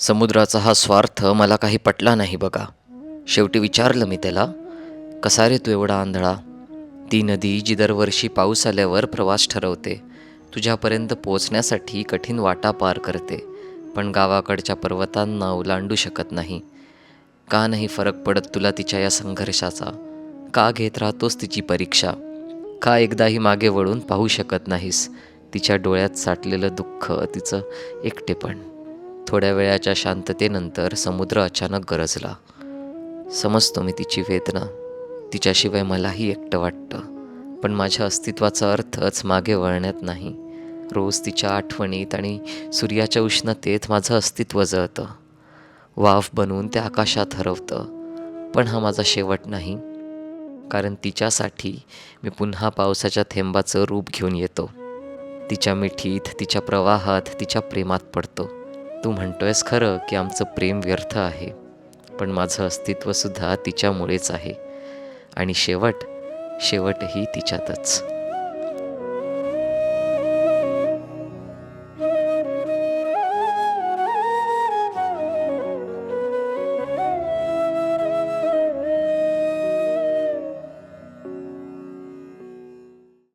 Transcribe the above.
समुद्राचा हा स्वार्थ मला काही पटला नाही बघा. शेवटी विचारलं मी त्याला, कसा रे तू एवढा आंधळा? ती नदी जी दरवर्षी पाऊस आल्यावर प्रवास ठरवते, तुझ्यापर्यंत पोचण्यासाठी कठीण वाटा पार करते, पण गावाकडच्या पर्वतांना ओलांडू शकत नाही. का नाही फरक पडत तुला तिच्या या संघर्षाचा? का घेत राहतोस तिची परीक्षा? का एकदाही मागे वळून पाहू शकत नाहीस तिच्या डोळ्यात साठलेलं दुःख, तिचं एकटेपण? थोड्या वेळाच्या शांततेनंतर समुद्र अचानक गरजला. समजतो मी तिची वेदना, तिच्याशिवाय मलाही एकटं वाटतं, पण माझ्या अस्तित्वाचा अर्थच मागे वळण्यात नाही. रोज तिच्या आठवणीत आणि सूर्याच्या उष्णतेत माझं अस्तित्व जळतं, वाफ बनवून त्या आकाशात हरवतं. पण हा माझा शेवट नाही, कारण तिच्यासाठी मी पुन्हा पावसाच्या थेंबाचं रूप घेऊन येतो. तिच्या मिठीत, तिच्या प्रवाहात, तिच्या प्रेमात पडतो. तू म्हणतोयस खरं की आमचं प्रेम व्यर्थ आहे, पण माझं अस्तित्वसुद्धा तिच्यामुळेच आहे. आणि शेवटही तिच्यातच.